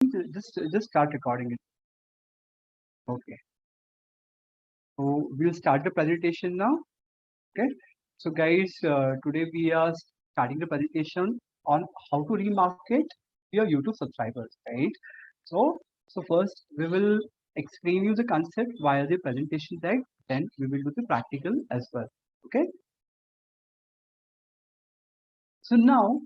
Just start recording it. Okay. So we'll start the presentation now. Okay. So guys, today we are starting the presentation on how to remarket your YouTube subscribers, right? So, first we will explain you the concept via the presentation deck. Then we will do the practical as well. Okay. So now,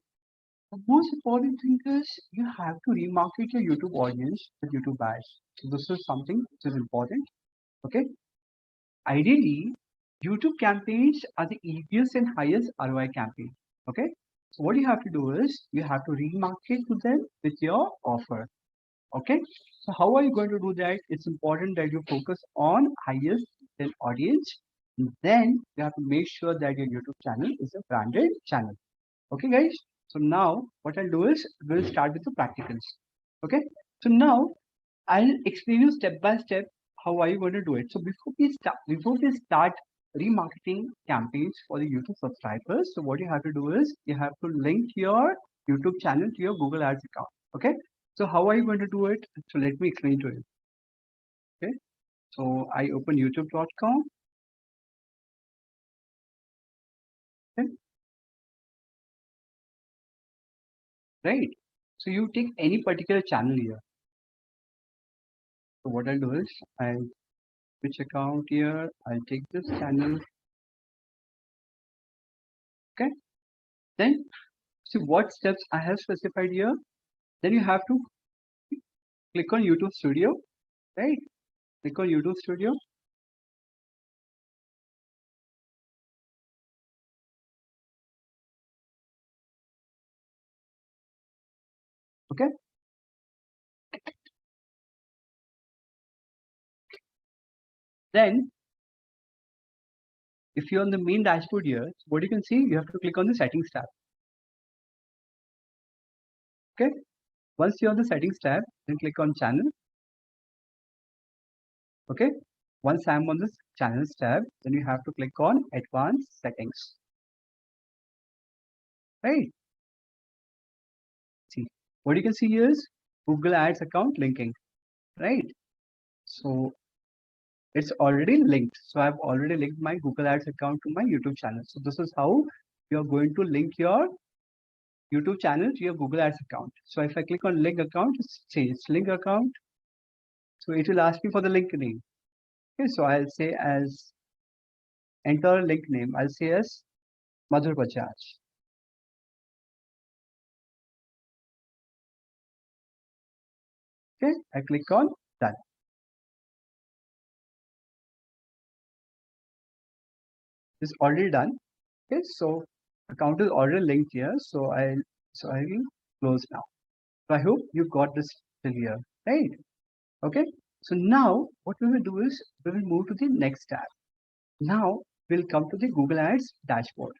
the most important thing is you have to remarket your YouTube audience with YouTube ads. So this is something which is important. Okay. Ideally, YouTube campaigns are the easiest and highest ROI campaign. Okay. So what you have to do is you have to remarket to them with your offer. Okay. So how are you going to do that? It's important that you focus on highest then audience. And then you have to make sure that your YouTube channel is a branded channel. Okay, guys. So now what I'll do is we'll start with the practicals. Okay. So now I'll explain you step by step how are you going to do it. So before we start remarketing campaigns for the YouTube subscribers, so what you have to do is you have to link your YouTube channel to your Google Ads account. Okay. So how are you going to do it? So let me explain to you. Okay. So I open youtube.com. Okay. Right. So you take any particular channel here. So what I'll do is I'll switch account here. I'll take this channel. Okay. Then see what steps I have specified here. Then you have to click on YouTube Studio, right? Click on YouTube Studio. Okay. Then if you're on the main dashboard here, what you can see, you have to click on the settings tab. Okay. Once you're on the settings tab, then click on channel. Okay. Once I'm on this channels tab, then you have to click on advanced settings. Right. See, what you can see here is Google Ads account linking. Right. So it's already linked. So I've already linked my Google Ads account to my YouTube channel. So this is how you're going to link your YouTube channel to your Google Ads account. So if I click on link account, it's link account. So it will ask me for the link name. Okay, so I'll say as enter link name. I'll say as Madhur Bajaj. Okay, I click on done. It's already done. Okay, so account is already linked here. So I will close now. So I hope you got this till here, right? Okay. So now what we will do is we will move to the next tab. Now we'll come to the Google Ads dashboard.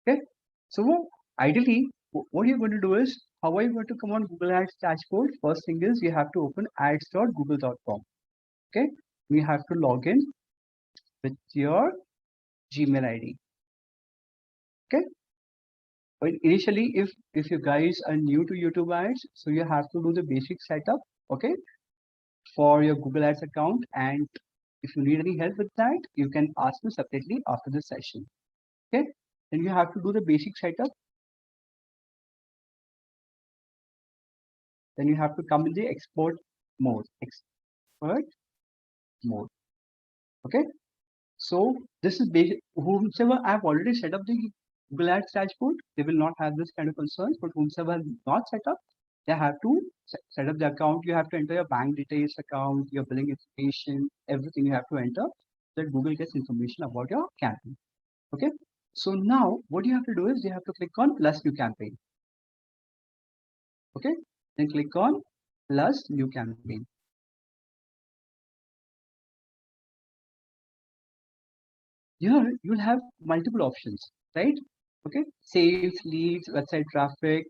Okay. So ideally, what you're going to do is how are you going to come on Google Ads dashboard? First thing is you have to open ads.google.com. Okay. You have to log in with your Gmail ID. Okay. But initially, if you guys are new to YouTube ads, so you have to do the basic setup. Okay. For your Google Ads account, and if you need any help with that, you can ask me separately after this session. Okay. Then you have to do the basic setup. Then you have to come in the export mode. Export mode. Okay. So this is basic. Whomsoever I've already set up the Google Ads dashboard, they will not have this kind of concerns. But whomsoever not set up, they have to set up the account. You have to enter your bank details, account, your billing information, everything you have to enter, so that Google gets information about your campaign. Okay. So now what you have to do is you have to click on plus new campaign. Okay. Then click on plus new campaign. Here you'll have multiple options, right? Okay. Sales, leads, website traffic,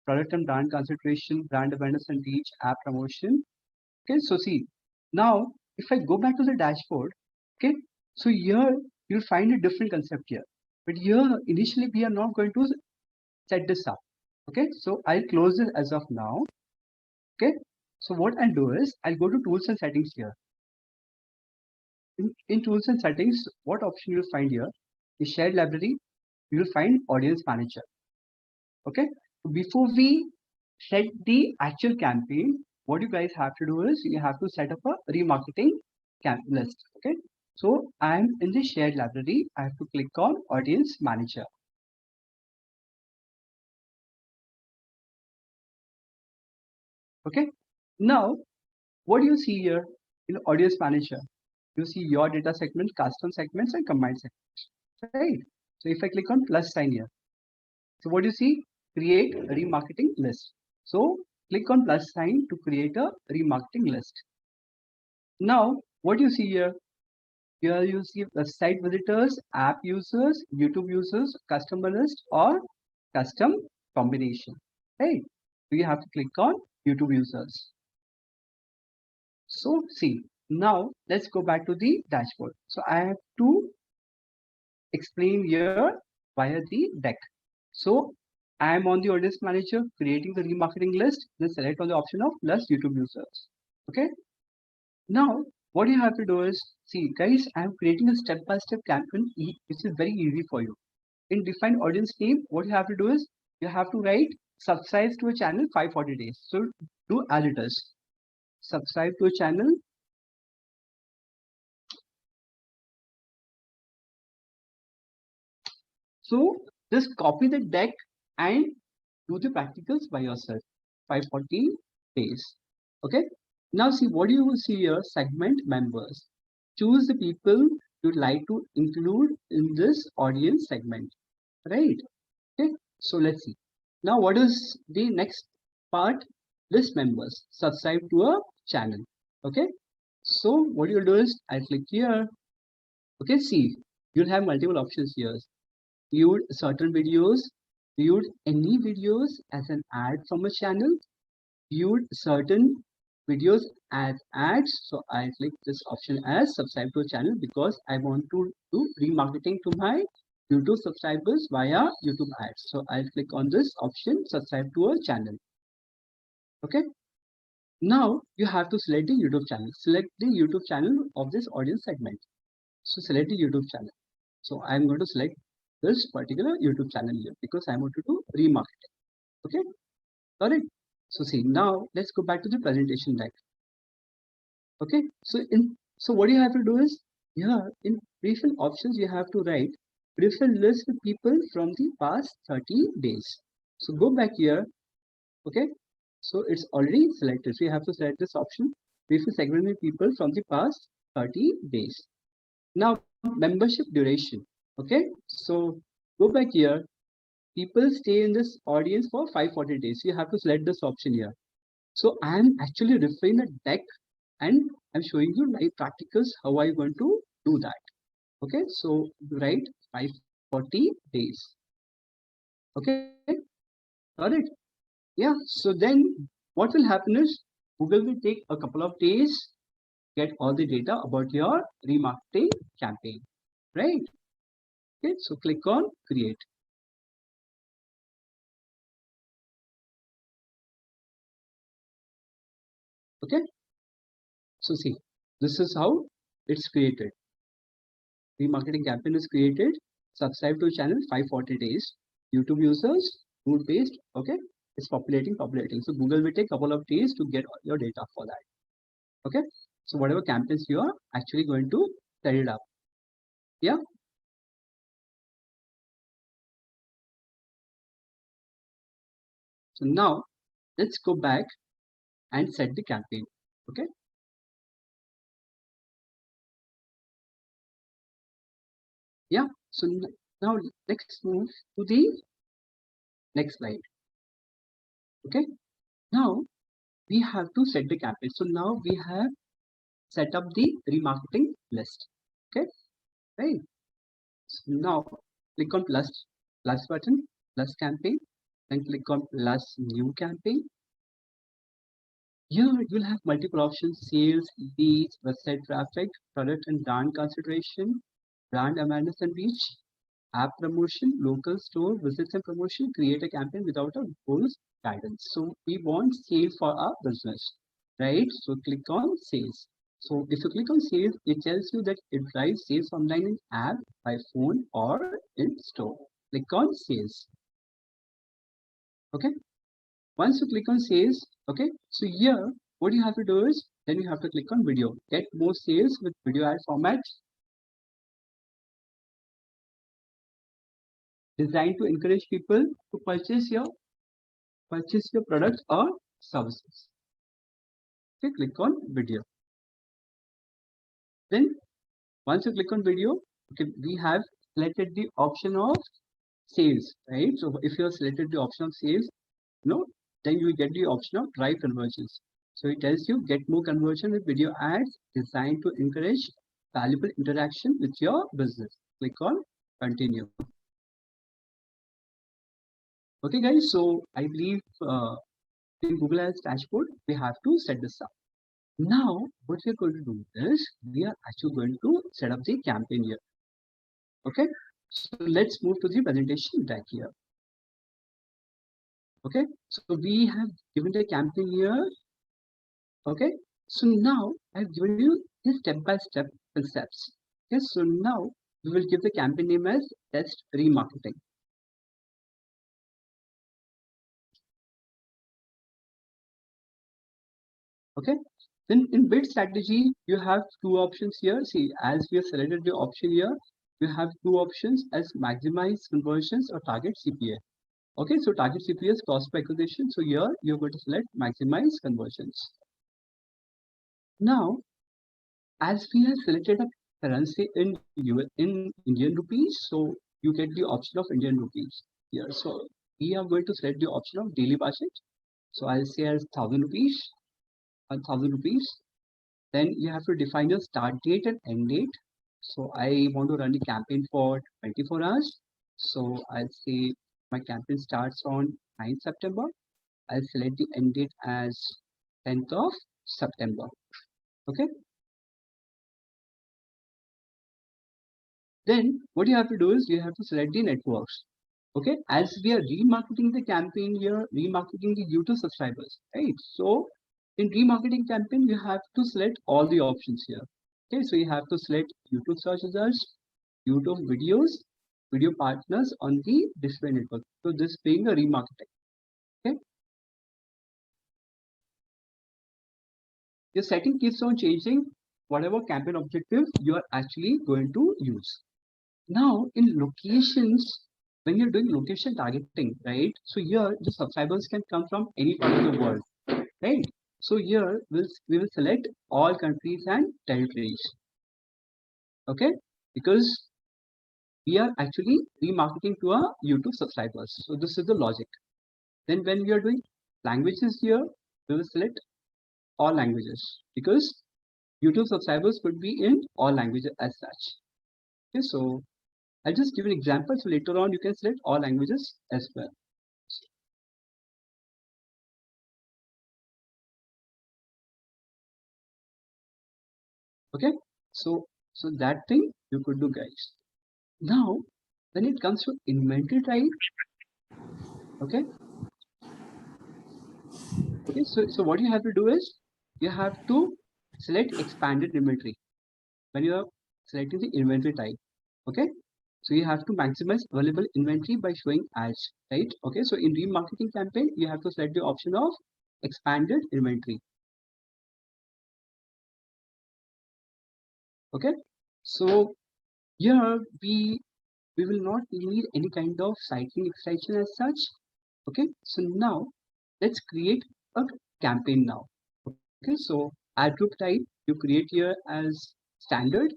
product and brand consideration, brand awareness and reach, app promotion. Okay. So see, now if I go back to the dashboard, okay. So here you'll find a different concept here. But here initially we are not going to set this up. Okay. So I'll close this as of now. Okay, so what I'll do is I'll go to tools and settings here. In tools and settings, what option you'll find here is shared library. You will find audience manager. Okay, before we set the actual campaign, what you guys have to do is you have to set up a remarketing list. Okay, so I'm in the shared library. I have to click on audience manager. Okay, now what do you see here in audience manager? You see your data segment, custom segments, and combined segments, right? So if I click on plus sign here, so what do you see? Create a remarketing list. So click on plus sign to create a remarketing list. Now, what do you see here? Here you see website visitors, app users, YouTube users, customer list, or custom combination, right? So you have to click on YouTube users. So see, now let's go back to the dashboard. So I have to explain here via the deck. So I am on the audience manager creating the remarketing list. Then select on the option of plus YouTube users. Okay. Now what you have to do is see guys, I am creating a step-by-step campaign which is very easy for you. In define audience name, what you have to do is you have to write subscribe to a channel 540 days. So do as it is. Subscribe to a channel. So just copy the deck and do the practicals by yourself. 540 days. Okay. Now see what do you see here? Segment members. Choose the people you'd like to include in this audience segment. Right. Okay. So let's see. Now what is the next part? List members. Subscribe to a channel. Okay. So what you'll do is I click here. Okay. See, you'll have multiple options here. Viewed certain videos, viewed any videos as an ad from a channel, viewed certain videos as ads. So I click this option as subscribe to a channel because I want to do remarketing to my YouTube subscribers via YouTube ads. So I'll click on this option, subscribe to a channel. Okay. Now you have to select the YouTube channel. Select the YouTube channel of this audience segment. So select the YouTube channel. So I'm going to select this particular YouTube channel here because I want to do remarketing. Okay, got it. So see, now let's go back to the presentation deck. Okay, so what you have to do is here in pre-fill options you have to write pre-fill list with people from the past 30 days. So go back here. Okay, so it's already selected. So you have to select this option pre-fill segment with people from the past 30 days. Now membership duration. Okay, so go back here. People stay in this audience for 540 days. You have to select this option here. So I am actually referring the deck and I'm showing you live practicals how I want to do that. Okay, so write 540 days. Okay, got it? Yeah, so then what will happen is Google will take a couple of days, get all the data about your remarketing campaign, right? Okay, so click on create. Okay, so see, this is how it's created. Remarketing campaign is created. Subscribe to channel 540 days. YouTube users, mood based. Okay, it's populating. So Google will take a couple of days to get all your data for that. Okay, so whatever campaigns you are actually going to set it up. Yeah. So now let's go back and set the campaign. Okay. Yeah. So now let's move to the next slide. Okay. Now we have to set the campaign. So now we have set up the remarketing list. Okay. Right. So now click on plus button, plus campaign, then click on plus new campaign. Here you'll have multiple options: sales, leads, website traffic, product and brand consideration, brand awareness and reach, app promotion, local store visits and promotion. Create a campaign without a goals, guidance. So we want sales for our business, right? So click on sales. So if you click on sales, it tells you that it drives sales online in app, by phone, or in store. Click on sales. Okay. Once you click on sales, okay, so here what you have to do is then you have to click on video. Get more sales with video ad format designed to encourage people to purchase your products or services. Okay, click on video. Then once you click on video, okay, we have selected the option of sales, right? So if you have selected the option of sales, then you get the option of drive conversions. So it tells you get more conversion with video ads designed to encourage valuable interaction with your business. Click on continue. Okay guys, so I believe in Google Ads dashboard, we have to set this up. Now, what we're going to do is we are actually going to set up the campaign here. Okay, so let's move to the presentation deck here. Okay, so we have given the campaign here. Okay, so now I've given you the step-by-step concepts. Okay, so now we will give the campaign name as test remarketing. Okay, then in bid strategy, you have two options here. See, as we have selected the option here, you have two options as maximize conversions or target CPA. Okay, so target CPA is cost per acquisition. So here you're going to select maximize conversions. Now, as we have selected a currency in Indian rupees, so you get the option of Indian rupees here. So we are going to select the option of daily budget. So I'll say as 1,000 rupees, 1,000 rupees. Then you have to define your start date and end date. So I want to run the campaign for 24 hours. So I'll say my campaign starts on 9th September. I'll select the end date as 10th of September. Okay. Then what you have to do is you have to select the networks. Okay. As we are remarketing the campaign here, remarketing the YouTube subscribers, right? So in remarketing campaign, you have to select all the options here. Okay. So you have to select YouTube search results, YouTube videos, video partners on the display network. So this being a remarketing. Okay. Your setting keeps on changing whatever campaign objective you are actually going to use. Now in locations, when you're doing location targeting, right? So here the subscribers can come from any part of the world, right? So here we will select all countries and territories. Okay, because we are actually remarketing to our YouTube subscribers. So this is the logic. Then when we are doing languages here, we will select all languages because YouTube subscribers could be in all languages as such. Okay, so I'll just give an example. So later on, you can select all languages as well. Okay, so that thing you could do, guys. Now, when it comes to inventory type, okay, so what you have to do is you have to select expanded inventory when you are selecting the inventory type. Okay, so you have to maximize available inventory by showing ads, right? Okay, so in remarketing campaign, you have to select the option of expanded inventory. Okay, so here we will not need any kind of cycling extraction as such. Okay, so now let's create a campaign now. Okay, so ad group type you create here as standard.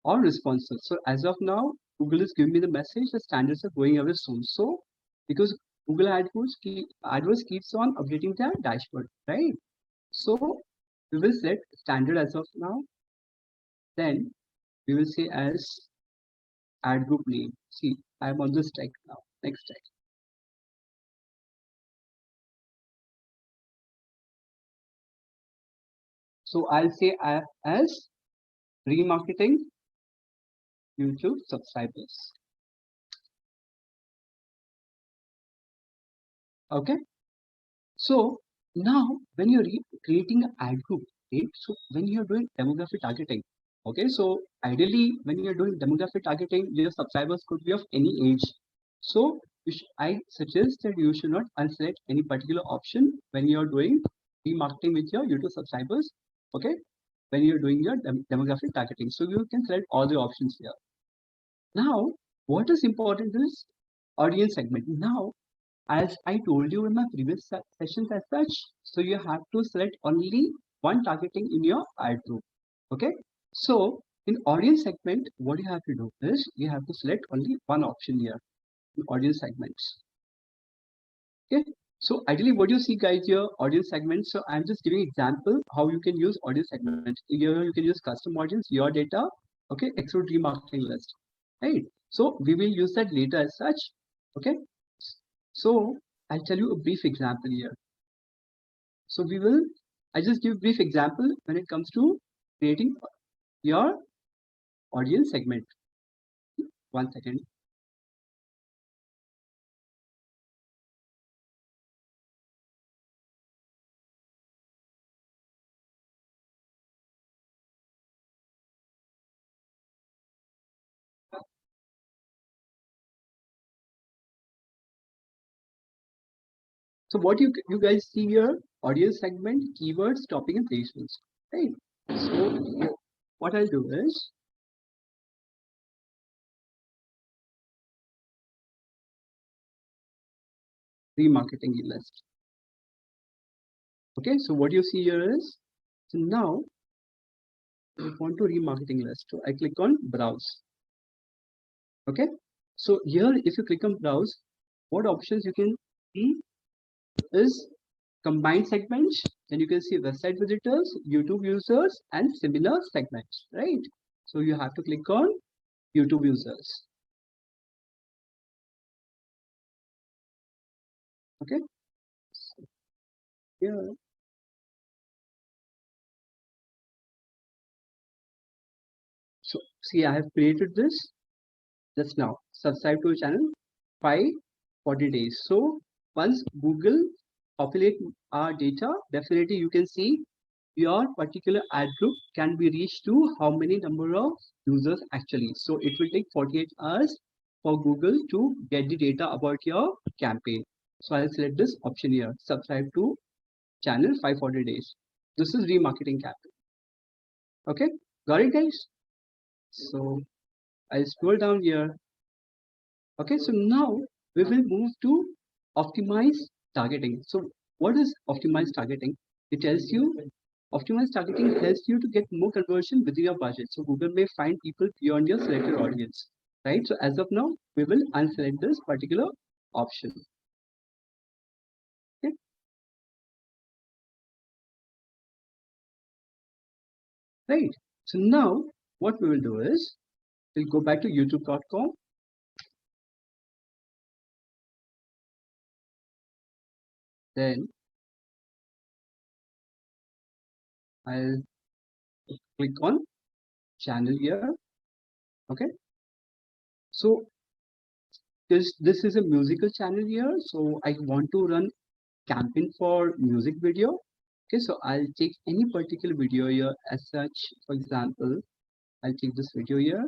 Or responsive. So as of now, Google is giving me the message that standards are going away soon. So because Google AdWords keeps on updating their dashboard, right? So we will set standard as of now. Then we will say as ad group name. See, I'm on this tag now. Next tag. So I'll say as remarketing YouTube subscribers. Okay. So now when you're creating an ad group, okay, so when you're doing demographic targeting, okay, so ideally when you're doing demographic targeting, your subscribers could be of any age. So I suggest that you should not unselect any particular option when you're doing remarketing with your YouTube subscribers. Okay, when you're doing your demographic targeting, so you can select all the options here. Now, what is important is audience segment. Now, as I told you in my previous sessions as such, so you have to select only one targeting in your ad group. Okay. So in audience segment, what you have to do is you have to select only one option here in audience segments. Okay. So ideally what you see guys here, audience segments. So I'm just giving example how you can use audience segments. Here you can use custom audience, your data, okay, exclude remarketing list. Right. So we will use that later as such. Okay. So I'll tell you a brief example here. So I just give a brief example when it comes to creating your audience segment. 1 second. So what you guys see here, audience segment, keywords, topic and placements. Right. So what I'll do is remarketing list. Okay, so what you see here is, so now I want to remarketing list. So I click on browse. Okay, so here if you click on browse, what options you can see is combined segments. Then you can see website visitors, YouTube users, and similar segments, right? So you have to click on YouTube users. Okay. Here. So see, I have created this just now. Subscribe to a channel 540 days. So once Google populate our data, definitely you can see your particular ad group can be reached to how many number of users actually. So it will take 48 hours for Google to get the data about your campaign. So I'll select this option here, subscribe to channel 540 days. This is remarketing campaign. Okay, got it guys? So I'll scroll down here. Okay, so now we will move to optimize targeting. So what is optimized targeting? It tells you optimized targeting helps you to get more conversion within your budget. So Google may find people beyond your selected audience, right? So as of now, we will unselect this particular option. Okay. Right. So now what we will do is we'll go back to youtube.com. Then I'll click on channel here. Okay. So this is a musical channel here. So I want to run campaign for music video. Okay, so I'll take any particular video here as such. For example, I'll take this video here.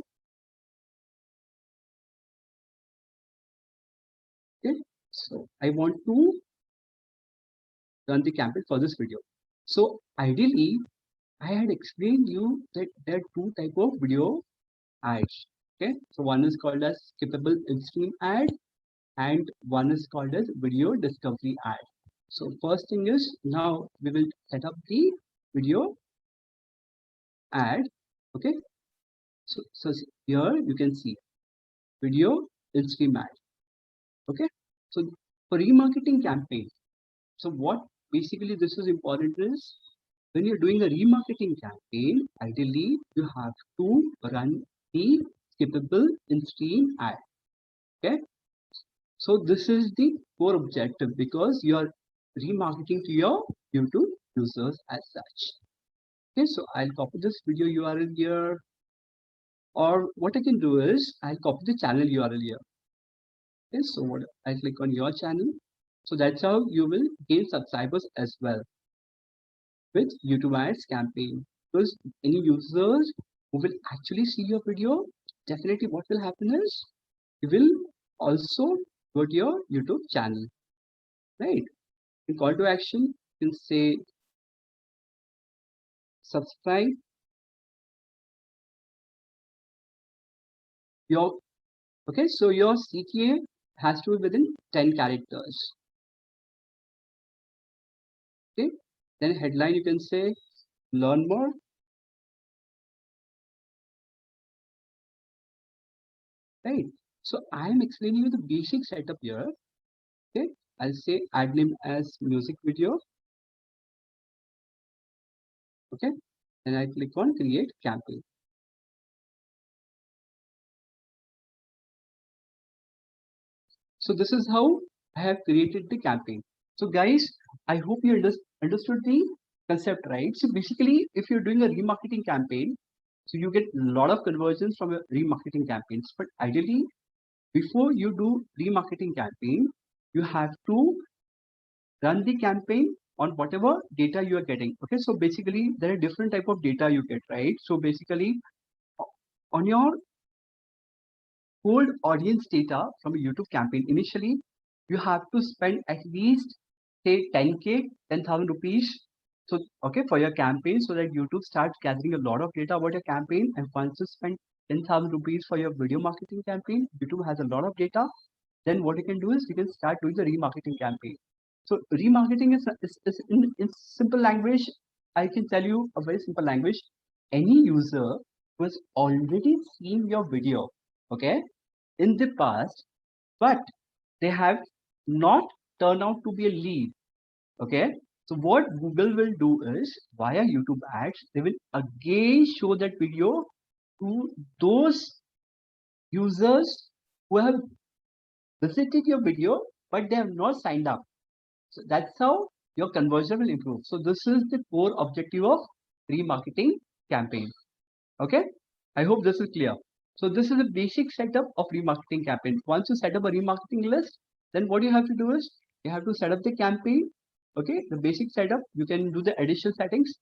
Okay, so I want to run the campaign for this video. So ideally, I had explained you that there are two type of video ads. Okay, so one is called as skippable in-stream ad, and one is called as video discovery ad. So first thing is now we will set up the video ad. Okay, so here you can see video in-stream ad. Okay, so for remarketing campaign, so what basically this is important is when you're doing a remarketing campaign, ideally you have to run the skippable in-stream ad. Okay, so this is the core objective because you are remarketing to your YouTube users as such. Okay, so I'll copy this video URL here, or what I can do is I'll copy the channel URL here. Okay, so what I click on your channel. So that's how you will gain subscribers as well with YouTube ads campaign. Because any users who will actually see your video, definitely what will happen is you will also go to your YouTube channel, right? In call to action, you can say subscribe your, okay, so your CTA has to be within 10 characters. Okay, then headline you can say learn more. Right. So I am explaining you the basic setup here. Okay, I'll say ad name as music video. Okay, then I click on create campaign. So this is how I have created the campaign. So guys, I hope you understood the concept, right? So basically, if you're doing a remarketing campaign, so you get a lot of conversions from your remarketing campaigns. But ideally, before you do remarketing campaign, you have to run the campaign on whatever data you are getting. Okay, so basically there are different type of data you get, right? So basically on your cold audience data from a YouTube campaign, initially you have to spend at least say 10k, 10,000 rupees. So okay, for your campaign, so that YouTube starts gathering a lot of data about your campaign. And once you spend 10,000 rupees for your video marketing campaign, YouTube has a lot of data. Then what you can do is you can start doing the remarketing campaign. So remarketing is in simple language. I can tell you a very simple language. Any user who has already seen your video, okay, in the past, but they have not turned out to be a lead, okay. So what Google will do is via YouTube ads, they will again show that video to those users who have visited your video, but they have not signed up. So that's how your conversion will improve. So this is the core objective of remarketing campaign. Okay, I hope this is clear. So this is a basic setup of remarketing campaign. Once you set up a remarketing list, then what you have to do is you have to set up the campaign. Okay, the basic setup. You can do the additional settings.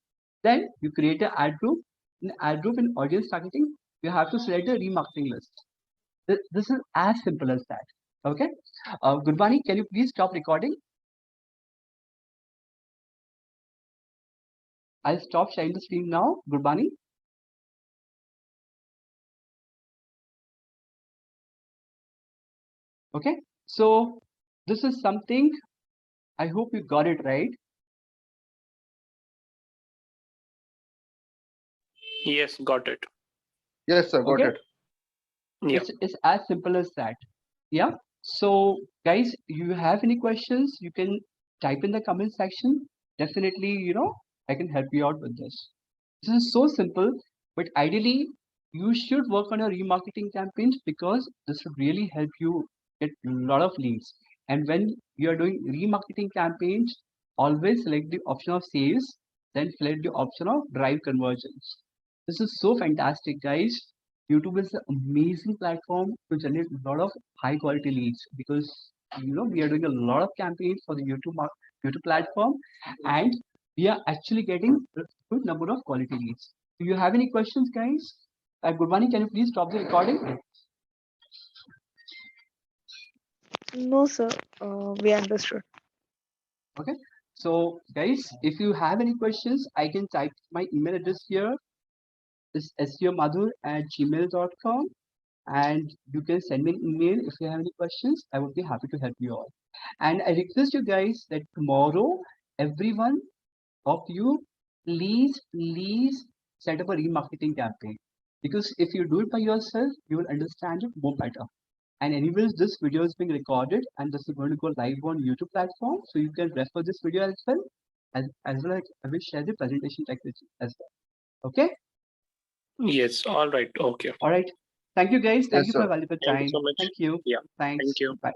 Then you create an ad group. In ad group and audience targeting, you have to select a remarketing list. This is as simple as that. Okay. Gurbani, can you please stop recording? I'll stop sharing the screen now. Gurbani. Okay. So this is something. I hope you got it right. Yes, got it. Yes, sir, got Okay. it. Yeah. It's as simple as that. Yeah. So guys, you have any questions, you can type in the comment section. Definitely, I can help you out with this. This is so simple, but ideally you should work on your remarketing campaigns because this would really help you get a lot of leads. And when you are doing remarketing campaigns, always select the option of sales, then select the option of drive conversions. This is so fantastic, guys. YouTube is an amazing platform to generate a lot of high quality leads because we are doing a lot of campaigns for the YouTube platform, and we are actually getting a good number of quality leads. Do you have any questions, guys? Good morning. Can you please stop the recording? No, sir. We understood. Okay. So, guys, if you have any questions, I can type my email address here. It's seomadhur@gmail.com, and you can send me an email if you have any questions. I would be happy to help you all. And I request you guys that tomorrow, everyone of you, please set up a remarketing campaign, because if you do it by yourself, you will understand it more better. And anyways, this video is being recorded and this is going to go live on YouTube platform, so you can refer this video as well. As well as I will share the presentation text with you as well. Okay. Yes. All right. Okay. All right. Thank you, guys. Thank Yes, you for sir. your valuable Thank you time. so much. Thank you. Yeah. Thanks. Thank you. Bye.